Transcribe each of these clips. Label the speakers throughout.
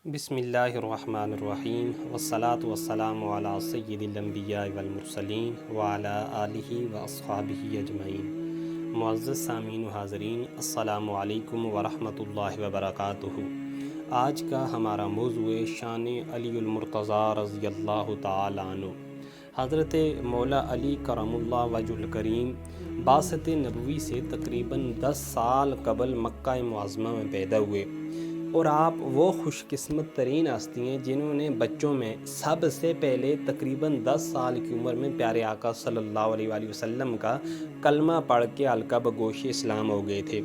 Speaker 1: بسم اللہ الرحمن الرحیم والصلاة والسلام علی سید الانبیاء والمرسلین وعلی آلہ واصحابہ اجمعین۔ معزز سامعین و حاضرین، السلام علیکم ورحمۃ اللہ وبرکاتہ۔ آج کا ہمارا موضوع شان علی المرتضیٰ رضی اللہ تعالی عنہ۔ حضرت مولا علی کرم اللہ وجہ الکریم بعثت نبوی سے تقریباً 10 سال قبل مکہ معظمہ میں پیدا ہوئے، اور آپ وہ خوش قسمت ترین ہستی ہیں جنہوں نے بچوں میں سب سے پہلے تقریباً 10 سال کی عمر میں پیارے آقا صلی اللہ علیہ وآلہ وسلم کا کلمہ پڑھ کے حلقہ بگوش اسلام ہو گئے تھے۔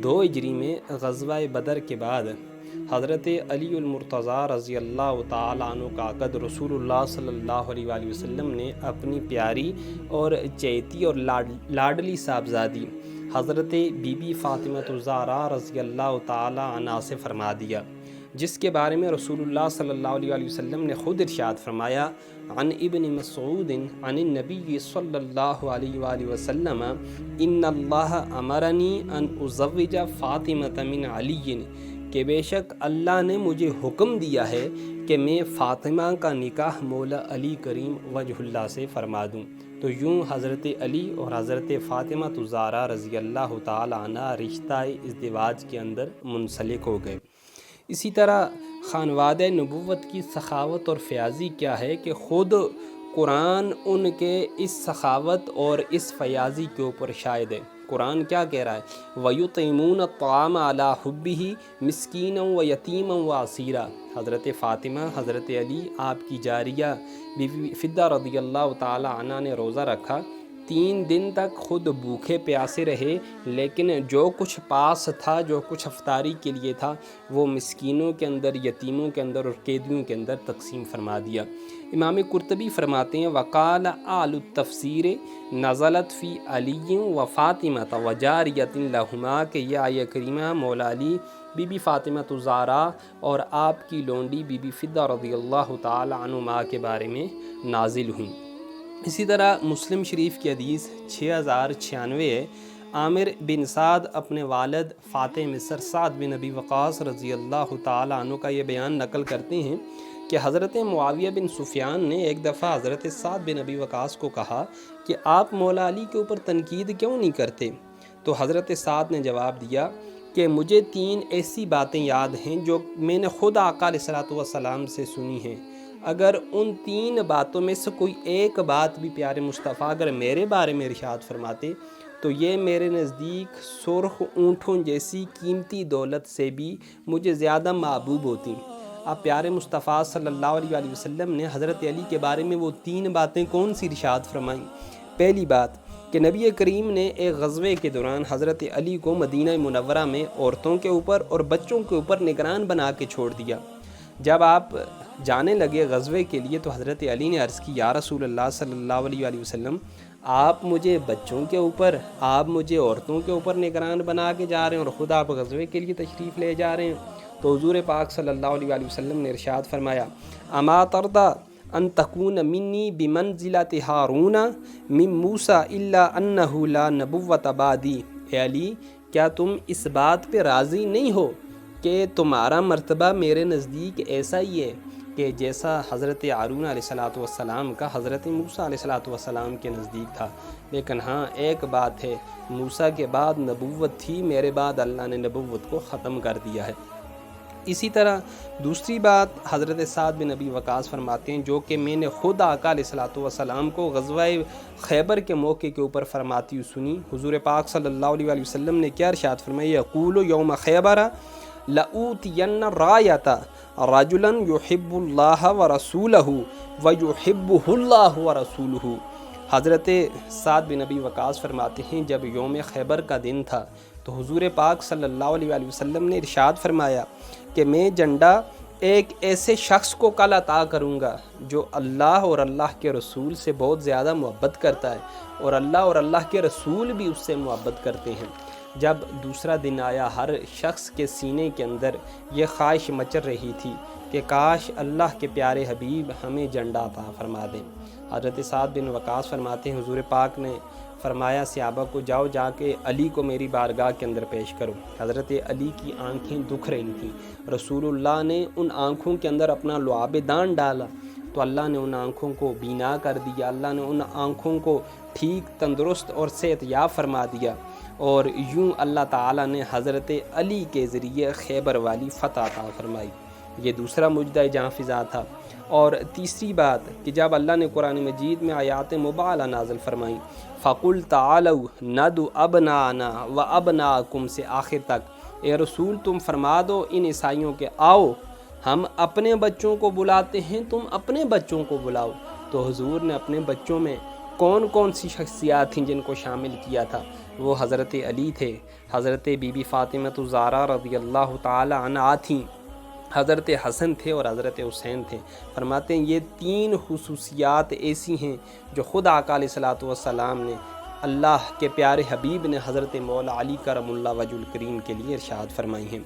Speaker 1: 2 ہجری میں غزوہ بدر کے بعد حضرت علی المرتضیٰ رضی اللہ تعالی عنہ کا عقد رسول اللہ صلی اللہ علیہ وآلہ وسلم نے اپنی پیاری اور چہیتی اور لاڈلی صاحبزادی حضرت بی بی فاطمہ الزہرا رضی اللہ تعالی عنہا سے فرما دیا، جس کے بارے میں رسول اللہ صلی اللہ علیہ وآلہ وسلم نے خود ارشاد فرمایا، عن ابن مسعود عن النبی صلی اللہ علیہ وآلہ وسلم ان اللہ امرنی ان ازوج فاطمہ من علی، کہ بے شک اللہ نے مجھے حکم دیا ہے کہ میں فاطمہ کا نکاح مولا علی کریم وجہ اللہ سے فرما دوں۔ تو یوں حضرت علی اور حضرت فاطمہ الزہرا رضی اللہ تعالی عنہ رشتہ ازدواج کے اندر منسلک ہو گئے۔ اسی طرح خانوادہ نبوت کی سخاوت اور فیاضی کیا ہے کہ خود قرآن ان کے اس سخاوت اور اس فیاضی کے اوپر شاہد ہے۔ قرآن کیا کہہ رہا ہے؟ وَيُطْعِمُونَ الطَّعَامَ عَلَىٰ حُبِّهِ مِسْكِينًا وَيَتِيمًا وَأَسِيرًا۔ حضرت فاطمہ، حضرت علی، آپ کی جاریہ بی بی فدہ رضی اللہ تعالی عنہ نے روزہ رکھا، 3 دن تک خود بھوکے پیاسے رہے، لیکن جو کچھ پاس تھا، جو کچھ افطاری کے لیے تھا، وہ مسکینوں کے اندر، یتیموں کے اندر اور قیدیوں کے اندر تقسیم فرما دیا۔ امام قرطبی فرماتے ہیں، وقال اہل التفسیر نزلت فی علی و فاطمہ و جاریۃ لہما، کہ یہ آیہ کریمہ مولا علی، بی بی فاطمہ الزہرا اور آپ کی لونڈی بی بی فدہ رضی اللہ تعالی عنہما کے بارے میں نازل ہوئیں۔ اسی طرح مسلم شریف کی حدیث 6096 ہے۔ عامر بن سعد اپنے والد فاتح مصر سعد بن ابی وقاص رضی اللہ تعالی عنہ کا یہ بیان نقل کرتے ہیں کہ حضرت معاویہ بن سفیان نے ایک دفعہ حضرت سعد بن ابی وقاص کو کہا کہ آپ مولا علی کے اوپر تنقید کیوں نہیں کرتے؟ تو حضرت سعد نے جواب دیا کہ مجھے 3 ایسی باتیں یاد ہیں جو میں نے خود آقا علیہ الصلوۃ والسلام سے سنی ہیں، اگر ان 3 باتوں میں سے کوئی ایک بات بھی پیارے مصطفیٰ اگر میرے بارے میں ارشاد فرماتے تو یہ میرے نزدیک سرخ اونٹوں جیسی قیمتی دولت سے بھی مجھے زیادہ محبوب ہوتی۔ آپ پیارے مصطفیٰ صلی اللہ علیہ وآلہ وسلم نے حضرت علی کے بارے میں وہ 3 باتیں کون سی ارشاد فرمائیں؟ پہلی بات کہ نبی کریم نے ایک غزوے کے دوران حضرت علی کو مدینہ منورہ میں عورتوں کے اوپر اور بچوں کے اوپر نگران بنا کے چھوڑ دیا۔ جب آپ جانے لگے غزوے کے لیے تو حضرت علی نے عرض کی، یا رسول اللہ صلی اللہ علیہ وآلہ وسلم، آپ مجھے بچوں کے اوپر، آپ مجھے عورتوں کے اوپر نگران بنا کے جا رہے ہیں اور خود آپ غزوے کے لیے تشریف لے جا رہے ہیں۔ تو حضور پاک صلی اللہ علیہ وآلہ وسلم نے ارشاد فرمایا، اما ترضى ان تکون منی بمنزلۃ ہارون من موسیٰ الا انہ لا نبوۃ بعدی۔ اے علی، کیا تم اس بات پہ راضی نہیں ہو کہ تمہارا مرتبہ میرے نزدیک ایسا ہی ہے کہ جیسا حضرت ہارون علیہ السلام کا حضرت موسیٰ علیہ السلام کے نزدیک تھا؟ لیکن ہاں ایک بات ہے، موسیٰ کے بعد نبوت تھی، میرے بعد اللہ نے نبوت کو ختم کر دیا ہے۔ اسی طرح دوسری بات حضرت سعد بن ابی وقاص فرماتے ہیں، جو کہ میں نے خود آقا علیہ السلام کو غزوہ خیبر کے موقع کے اوپر فرماتی ہوئی سنی۔ حضور پاک صلی اللہ علیہ وآلہ وسلم نے کیا ارشاد فرمایا؟ یقول یوم خیبر لأوتین الرایۃ رجلا یحب اللہ ورسولہ ویحبہ اللہ ورسولہ۔ حضرت سعد بن ابی وقاص فرماتے ہیں، جب یوم خیبر کا دن تھا تو حضور پاک صلی اللہ علیہ وآلہ وسلم نے ارشاد فرمایا کہ میں جھنڈا ایک ایسے شخص کو کل عطا کروں گا جو اللہ اور اللہ کے رسول سے بہت زیادہ محبت کرتا ہے، اور اللہ اور اللہ کے رسول بھی اس سے محبت کرتے ہیں۔ جب دوسرا دن آیا، ہر شخص کے سینے کے اندر یہ خواہش مچر رہی تھی کہ کاش اللہ کے پیارے حبیب ہمیں جھنڈا عطا فرما دیں۔ حضرت سعد بن وقاص فرماتے ہیں، حضور پاک نے فرمایا صحابہ کو جاؤ جا کے علی کو میری بارگاہ کے اندر پیش کرو۔ حضرت علی کی آنکھیں دکھ رہی تھیں، رسول اللہ نے ان آنکھوں کے اندر اپنا لعاب دان ڈالا تو اللہ نے ان آنکھوں کو بینا کر دیا، اللہ نے ان آنکھوں کو ٹھیک، تندرست اور صحت یاب فرما دیا، اور یوں اللہ تعالیٰ نے حضرت علی کے ذریعے خیبر والی فتح عطا فرمائی۔ یہ دوسرا معجزہ جہاں فضا تھا۔ اور تیسری بات کہ جب اللہ نے قرآن مجید میں آیات مبالہ نازل فرمائیں، فَقُلْ تَعَالَوْا نَدْعُ أَبْنَاءَنَا وَأَبْنَاءَكُمْ سے آخر تک، اے رسول تم فرما دو ان عیسائیوں کے آؤ ہم اپنے بچوں کو بلاتے ہیں، تم اپنے بچوں کو بلاؤ۔ تو حضور نے اپنے بچوں میں کون کون سی شخصیات تھیں جن کو شامل کیا تھا؟ وہ حضرت علی تھے، حضرت بی بی فاطمہ الزہرا رضی اللہ تعالی عنہا تھیں، حضرت حسن تھے اور حضرت حسین تھے۔ فرماتے ہیں یہ تین خصوصیات ایسی ہیں جو خود آقا علیہ الصلوۃ والسلام نے، اللہ کے پیارے حبیب نے حضرت مولا علی کرم اللہ وجہ الکریم کے لیے ارشاد فرمائی ہیں۔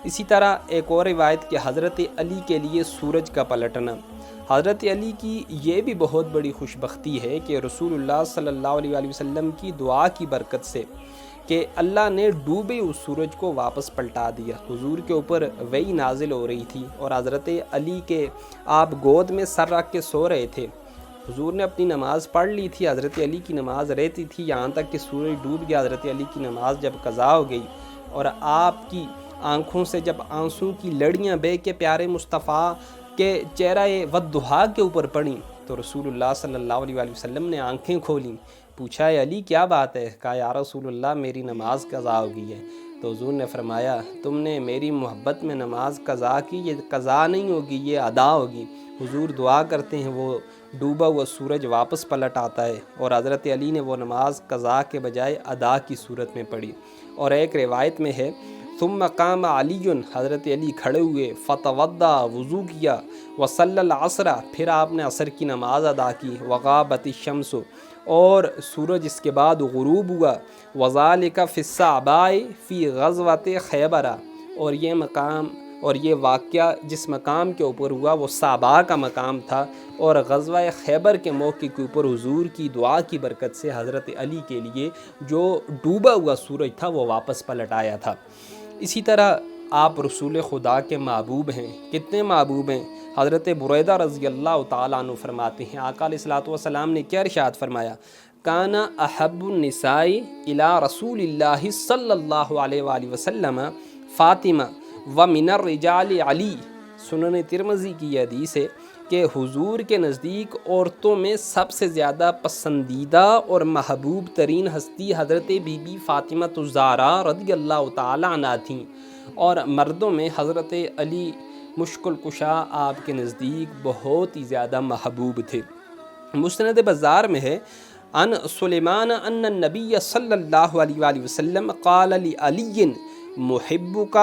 Speaker 1: اسی طرح ایک اور روایت کہ حضرت علی کے لیے سورج کا پلٹنا، حضرت علی کی یہ بھی بہت بڑی خوش بختی ہے کہ رسول اللہ صلی اللہ علیہ وآلہ وسلم کی دعا کی برکت سے کہ اللہ نے ڈوبے اس سورج کو واپس پلٹا دیا۔ حضور کے اوپر وحی نازل ہو رہی تھی اور حضرت علی کے آپ گود میں سر رکھ کے سو رہے تھے، حضور نے اپنی نماز پڑھ لی تھی، حضرت علی کی نماز رہتی تھی یہاں تک کہ سورج ڈوب گیا۔ حضرت علی کی نماز جب قضا ہو گئی اور آپ کی آنکھوں سے جب آنسوں کی لڑیاں بہہ کے پیارے مصطفیٰ کے چہرہ والضحیٰ کے اوپر پڑیں تو رسول اللہ صلی اللہ علیہ وآلہ وسلم نے آنکھیں کھولیں، پوچھا اے علی کیا بات ہے؟ کہا یا رسول اللہ میری نماز قضا ہو گئی ہے۔ تو حضور نے فرمایا تم نے میری محبت میں نماز قضا کی، یہ قضا نہیں ہوگی یہ ادا ہوگی۔ حضور دعا کرتے ہیں وہ ڈوبا ہوا سورج واپس پلٹ آتا ہے، اور حضرت علی نے وہ نماز قضا کے بجائے ادا کی صورت میں پڑھی۔ اور ایک روایت میں ہے ثم قام علی، حضرت علی کھڑے ہوئے، فتوضا وضو کیا، وصلی العصر پھر آپ نے عصر کی نماز ادا کی، وغابت الشمس اور سورج اس کے بعد غروب ہوا، وذالک فی الصعباء فی غزوۃ خیبر اور یہ مقام اور یہ واقعہ جس مقام کے اوپر ہوا وہ صعباء کا مقام تھا، اور غزوہ خیبر کے موقع کے اوپر حضور کی دعا کی برکت سے حضرت علی کے لیے جو ڈوبا ہوا سورج تھا وہ واپس پلٹ آیا تھا۔ اسی طرح آپ رسول خدا کے محبوب ہیں، کتنے محبوب ہیں؟ حضرت بریدہ رضی اللہ تعالیٰ عنہ فرماتے ہیں آقا علیہ الصلوۃ والسلام نے کیا ارشاد فرمایا، کان احب النساء الی رسول اللہ صلی اللہ علیہ وآلہ وسلم فاطمہ ومن الرجال علی۔ سنن ترمذی کی یہ حدیث ہے کہ حضور کے نزدیک عورتوں میں سب سے زیادہ پسندیدہ اور محبوب ترین ہستی حضرت بی بی فاطمہ الزہرا رضی اللہ تعالی عنہا تھیں، اور مردوں میں حضرت علی مشکل کشا آپ کے نزدیک بہت ہی زیادہ محبوب تھے۔ مسند بزار میں ہے ان سلیمان ان النبی صلی اللہ علیہ وآلہ وسلم قال لعلی محبک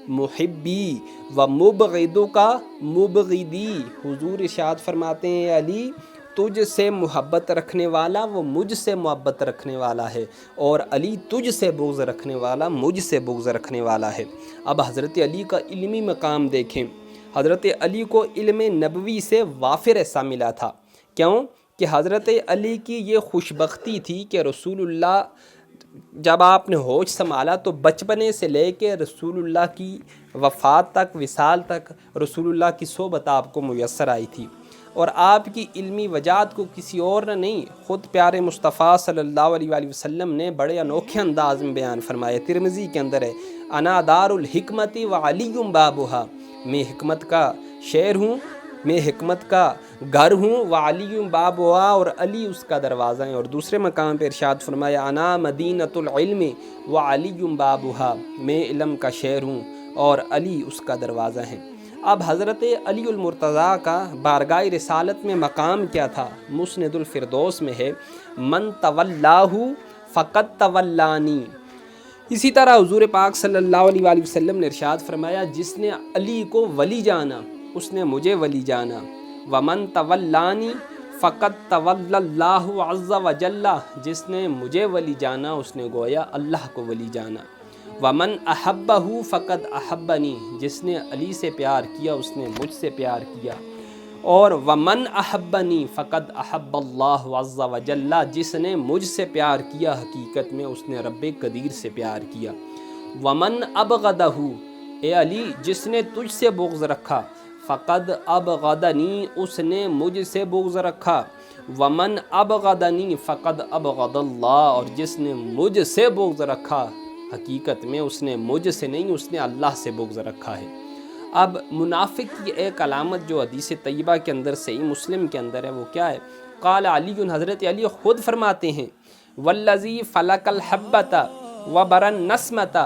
Speaker 1: محبی و مبغضک مبغضی۔ حضور ارشاد فرماتے ہیں علی تجھ سے محبت رکھنے والا وہ مجھ سے محبت رکھنے والا ہے، اور علی تجھ سے بغض رکھنے والا مجھ سے بغض رکھنے والا ہے۔ اب حضرت علی کا علمی مقام دیکھیں، حضرت علی کو علم نبوی سے وافر ایسا ملا تھا، کیوں کہ حضرت علی کی یہ خوش بختی تھی کہ رسول اللہ جب آپ نے ہوش سنبھالا تو بچپنے سے لے کے رسول اللہ کی وفات تک، وصال تک رسول اللہ کی صحبت آپ کو میسر آئی تھی، اور آپ کی علمی وجاہت کو کسی اور نے نہیں، خود پیارے مصطفیٰ صلی اللہ علیہ وآلہ وسلم نے بڑے انوکھے انداز میں بیان فرمایا۔ ترمذی کے اندر ہے انا دار الحکمت وعلی بابھا، میں حکمت کا شہر ہوں، میں حکمت کا گھر ہوں، وعلی بابھا اور علی اس کا دروازہ ہے۔ اور دوسرے مقام پہ ارشاد فرمایا انا مدینۃ العلم وعلی بابھا، میں علم کا شہر ہوں اور علی اس کا دروازہ ہے۔ اب حضرت علی المرتضیٰ کا بارگاہ رسالت میں مقام کیا تھا؟ مسند الفردوس میں ہے من تولاہ فقد تولانی۔ اسی طرح حضور پاک صلی اللہ علیہ وآلہ وسلم نے ارشاد فرمایا جس نے علی کو ولی جانا اس نے مجھے ولی جانا، ومن تولانی فقد تولی اللہ عز وجل، جس نے مجھے ولی جانا اس نے گویا اللہ کو ولی جانا، ومن احبہ فقد احبنی، جس نے علی سے پیار کیا اس نے مجھ سے پیار کیا۔ اور ومن احبنی فقد احب اللہ عز وجل، جس نے مجھ سے پیار کیا حقیقت میں اس نے رب قدیر سے پیار کیا۔ ومن ابغضہ، اے علی جس نے تجھ سے بغض رکھا، فقد ابغضنی، اس نے مجھ سے بغض رکھا۔ ومن ابغضنی فقد ابغض اللہ، اور جس نے مجھ سے بغض رکھا حقیقت میں اس نے مجھ سے نہیں، اس نے اللہ سے بغض رکھا ہے۔ اب منافق کی ایک علامت جو حدیث طیبہ کے اندر صحیح مسلم کے اندر ہے وہ کیا ہے؟ قال علی، حضرت علی خود فرماتے ہیں والذی فلق الحبۃ وبرا النسمۃ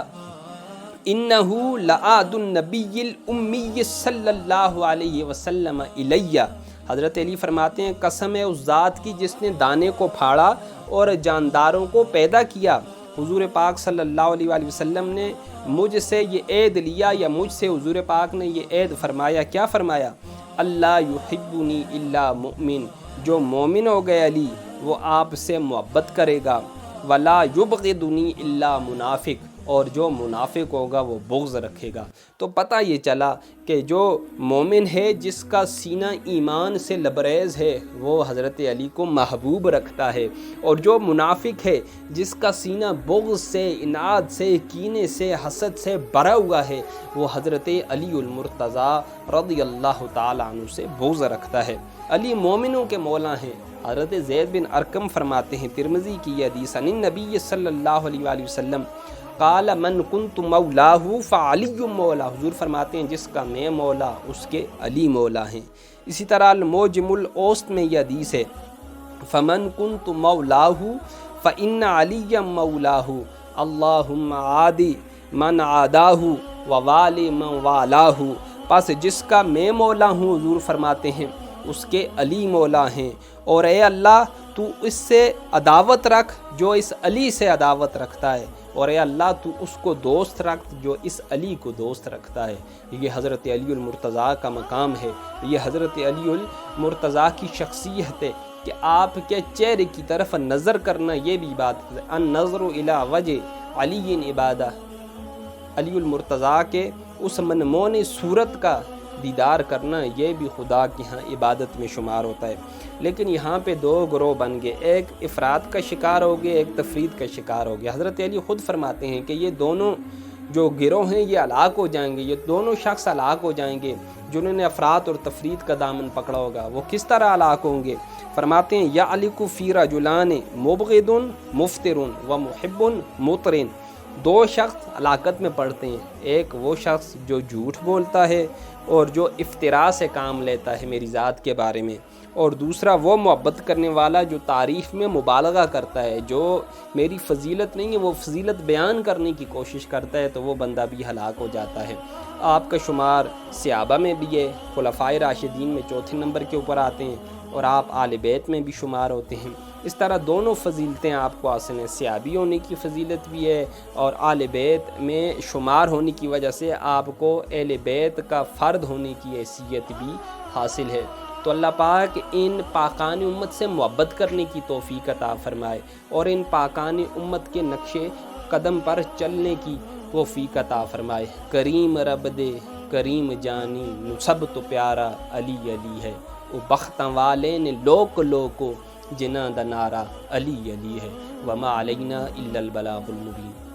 Speaker 1: انہ لعاد النبی الامی صلی اللہ علیہ وسلم الیہ۔ حضرت علی فرماتے ہیں قسم ہے اس ذات کی جس نے دانے کو پھاڑا اور جانداروں کو پیدا کیا، حضور پاک صلی اللہ علیہ وآلہ وسلم نے مجھ سے یہ عہد لیا، یا مجھ سے حضور پاک نے یہ عہد فرمایا۔ کیا فرمایا؟ اللہ یحبنی الا مؤمن، جو مومن ہو گئے علی وہ آپ سے محبت کرے گا، ولا یبغضنی الا منافق، اور جو منافق ہوگا وہ بغض رکھے گا۔ تو پتہ یہ چلا کہ جو مومن ہے جس کا سینہ ایمان سے لبریز ہے وہ حضرت علی کو محبوب رکھتا ہے، اور جو منافق ہے جس کا سینہ بغض سے، اناد سے، کینے سے، حسد سے بھرا ہوا ہے وہ حضرت علی المرتضیٰ رضی اللہ تعالیٰ عنہ سے بغض رکھتا ہے۔ علی مومنوں کے مولا ہیں۔ حضرت زید بن ارقم فرماتے ہیں، ترمذی کی یہ حدیث، عن النبی صلی اللہ علیہ وآلہ وسلم قال من کنت مولاہ فعلی مولا، حضور فرماتے ہیں جس کا میں مولا اس کے علی مولا ہیں۔ اسی طرح الموجم الاوسط میں یہ حدیث ہے، فمن کنت مولاہ فإن علی مولاہ اللہم عادی من عاداہ ووالی من والاہ، پس جس کا میں مولا ہوں حضور فرماتے ہیں اس کے علی مولا ہیں، اور اے اللہ تو اس سے عداوت رکھ جو اس علی سے عداوت رکھتا ہے، اور اے اللہ تو اس کو دوست رکھ جو اس علی کو دوست رکھتا ہے۔ یہ حضرت علی المرتضیٰ کا مقام ہے، یہ حضرت علی المرتضیٰ کی شخصیت ہے کہ آپ کے چہرے کی طرف نظر کرنا یہ بھی بات ہے، النظر الی وجہ علی عبادہ، علی المرتضیٰ کے اس منمون صورت کا دیدار کرنا یہ بھی خدا کی ہاں عبادت میں شمار ہوتا ہے۔ لیکن یہاں پہ دو گروہ بن گئے، ایک افراد کا شکار ہو گئے، ایک تفرید کا شکار ہو گیا۔ حضرت علی خود فرماتے ہیں کہ یہ دونوں جو گروہ ہیں یہ ہلاک ہو جائیں گے، یہ دونوں شخص ہلاک ہو جائیں گے جنہوں نے افراد اور تفرید کا دامن پکڑا ہوگا۔ وہ کس طرح ہلاک ہوں گے؟ فرماتے ہیں یعلق فی رجلان مبغض مفتر و محب مطرن، دو شخص ہلاکت میں پڑتے ہیں، ایک وہ شخص جو جھوٹ بولتا ہے اور جو افتراء سے کام لیتا ہے میری ذات کے بارے میں، اور دوسرا وہ محبت کرنے والا جو تعریف میں مبالغہ کرتا ہے، جو میری فضیلت نہیں ہے وہ فضیلت بیان کرنے کی کوشش کرتا ہے، تو وہ بندہ بھی ہلاک ہو جاتا ہے۔ آپ کا شمار صحابہ میں بھی ہے، خلفائے راشدین میں چوتھے نمبر کے اوپر آتے ہیں، اور آپ آل بیت میں بھی شمار ہوتے ہیں۔ اس طرح دونوں فضیلتیں آپ کو حاصل ہیں، صحابی ہونے کی فضیلت بھی ہے اور آل بیت میں شمار ہونے کی وجہ سے آپ کو اہل بیت کا فرد ہونے کی حیثیت بھی حاصل ہے۔ تو اللہ پاک ان پاکان امت سے محبت کرنے کی توفیق عطا فرمائے، اور ان پاکان امت کے نقش قدم پر چلنے کی توفیق عطا فرمائے۔ کریم رب دے کریم جانی نصب تو پیارا علی علی ہے، او بختاں والے نے لوک لوکو جنہاں دا نعرہ علی علی ہے، وما علینا الا البلاغ المبین۔